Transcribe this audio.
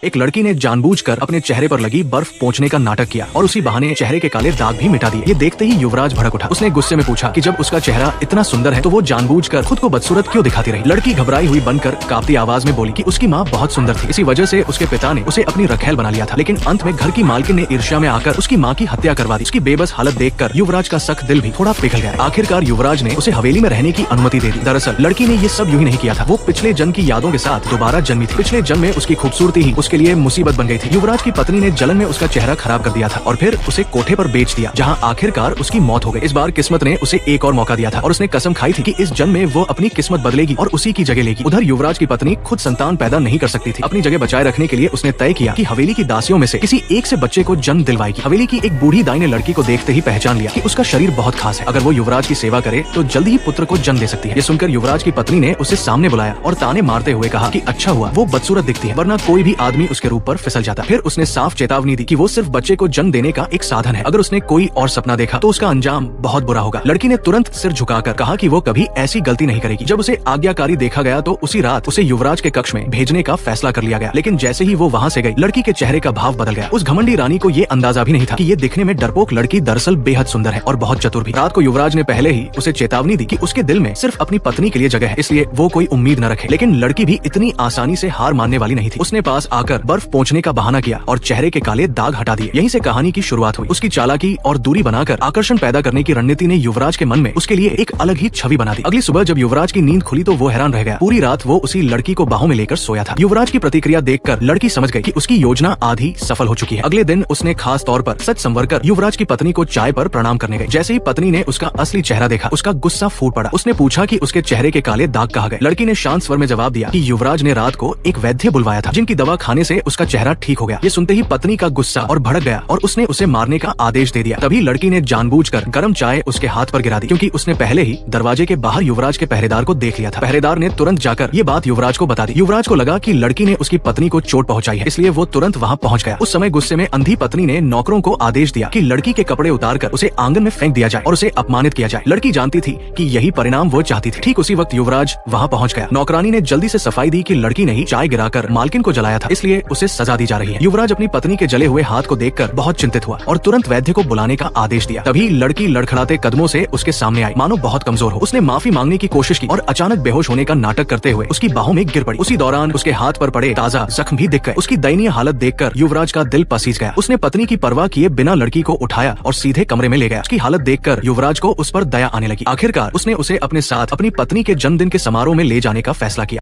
एक लड़की ने जानबूझकर अपने चेहरे पर लगी बर्फ पोंछने का नाटक किया और उसी बहाने चेहरे के काले दाग भी मिटा दिए। ये देखते ही युवराज भड़क उठा। उसने गुस्से में पूछा कि जब उसका चेहरा इतना सुंदर है तो वो जानबूझकर खुद को बदसूरत क्यों दिखाती रही। लड़की घबराई हुई बनकर कांपती आवाज में बोली कि उसकी माँ बहुत सुंदर थी, इसी वजह से उसके पिता ने उसे अपनी रखेल बना लिया था। लेकिन अंत में घर की मालकिन ने ईर्ष्या में आकर उसकी माँ की हत्या करवा दी। उसकी बेबस हालत देखकर युवराज का सख्त दिल भी थोड़ा पिघल गया। आखिरकार युवराज ने उसे हवेली में रहने की अनुमति दे दी। दरअसल लड़की ने ये सब यूं ही नहीं किया था, वो पिछले जन्म की यादों के साथ दोबारा जन्मी थी। पिछले जन्म में उसकी खूबसूरती ही उसके लिए मुसीबत बन गई थी। युवराज की पत्नी ने जलन में उसका चेहरा खराब कर दिया था और फिर उसे कोठे पर बेच दिया, जहां आखिरकार उसकी मौत हो गई। इस बार किस्मत ने उसे एक और मौका दिया था और उसने कसम खाई थी कि इस जन्म में वो अपनी किस्मत बदलेगी और उसी की जगह लेगी। उधर युवराज की पत्नी खुद संतान पैदा नहीं कर सकती थी। अपनी जगह बचाए रखने के लिए उसने तय किया कि हवेली की दासियों में से किसी एक से बच्चे को जन्म दिलवाएगी। हवेली की एक बूढ़ी दाई ने लड़की को देखते ही पहचान लिया कि उसका शरीर बहुत खास है। अगर वो युवराज की सेवा करे तो जल्दी ही पुत्र को जन्म दे सकती है। ये सुनकर युवराज की पत्नी ने उसे सामने बुलाया और ताने मारते हुए कहा कि अच्छा हुआ वो बदसूरत दिखती है, वरना कोई भी आदमी उसके रूप पर फिसल जाता। फिर उसने साफ चेतावनी दी कि वो सिर्फ बच्चे को जन्म देने का एक साधन है। अगर उसने कोई और सपना देखा तो उसका अंजाम बहुत बुरा होगा। लड़की ने तुरंत सिर झुकाकर कहा कि वो कभी ऐसी गलती नहीं करेगी। जब उसे आज्ञाकारी देखा गया तो उसी रात उसे युवराज के कक्ष में भेजने का फैसला कर लिया गया। लेकिन जैसे ही वो वहाँ से गई, लड़की के चेहरे का भाव बदल गया। उस घमंडी रानी को ये अंदाजा भी नहीं था कि ये दिखने में डरपोक लड़की दरअसल बेहद सुंदर है और बहुत चतुर भी। रात को युवराज ने पहले ही उसे चेतावनी दी कि उसके दिल में सिर्फ अपनी पत्नी के लिए जगह है, इसलिए वो कोई उम्मीद न रखे। लेकिन लड़की भी इतनी आसानी से हार मानने वाली नहीं थी। उसने पास आकर बर्फ पोंछने का बहाना किया और चेहरे के काले दाग हटा दिए। यहीं से कहानी की शुरुआत हुई। उसकी चालाकी और दूरी बनाकर आकर्षण पैदा करने की रणनीति ने युवराज के मन में उसके लिए एक अलग ही छवि बना दी। अगली सुबह जब युवराज की नींद खुली तो वो हैरान रह गया। पूरी रात वो उसी लड़की को बाहों में लेकर सोया था। युवराज की प्रतिक्रिया देखकर लड़की समझ गई कि उसकी योजना आधी सफल हो चुकी है। अगले दिन उसने खास तौर पर सच संवरकर युवराज की पत्नी को चाय पर प्रणाम करने गई। जैसे ही पत्नी ने उसका असली चेहरा देखा, उसका गुस्सा फूट पड़ा। उसने पूछा कि उसके चेहरे के काले दाग कहाँ गए। लड़की ने शांत स्वर में जवाब दिया कि युवराज ने रात को एक वैद्य बुलवाया था, जिनकी दवा खाने से उसका चेहरा ठीक हो गया। ये सुनते ही पत्नी का गुस्सा और भड़क गया और उसने उसे मारने का आदेश दे दिया। तभी लड़की ने जानबूझकर गर्म चाय उसके हाथ पर गिरा दी, क्योंकि उसने पहले ही दरवाजे के बाहर युवराज के पहरेदार को देख लिया था। पहरेदार ने तुरंत जाकर ये बात युवराज को बता दी। युवराज को लगा कि लड़की ने उसकी पत्नी को चोट पहुंचाई है, इसलिए वो तुरंत वहां पहुंच गया। उस समय गुस्से में अंधी पत्नी ने नौकरों को आदेश दिया कि लड़की के कपड़े उतारकर उसे आंगन में फेंक दिया जाए और उसे अपमानित किया जाए। लड़की जानती थी कि यही परिणाम वो चाहती थी। ठीक उसी वक्त युवराज वहाँ पहुँच गया। नौकरानी ने जल्दी से सफाई दी कि लड़की ने ही चाय गिराकर मालकिन को जलाया था, इसलिए उसे सजा दी जा रही है। युवराज अपनी पत्नी के जले हुए हाथ को देखकर बहुत चिंतित हुआ और तुरंत वैद्य को बुलाने का आदेश दिया। तभी लड़की लड़खड़ाते कदमों से उसके सामने आई, मानो बहुत कमजोर हो। उसने माफी मांगने की कोशिश की और अचानक बेहोश होने का नाटक करते हुए उसकी बाहों में गिर पड़ी। उसी दौरान उसके हाथ पर पड़े ताजा जख्म भी दिख गए। उसकी दयनीय हालत देखकर युवराज का दिल पसीज गया। उसने पत्नी की परवाह किए बिना लड़की को उठाया और सीधे कमरे में ले गया। उसकी हालत देखकर युवराज को उस पर दया आने लगी। आखिरकार उसने उसे अपने साथ अपनी पत्नी के जन्मदिन के समारोह में ले जाने का फैसला किया।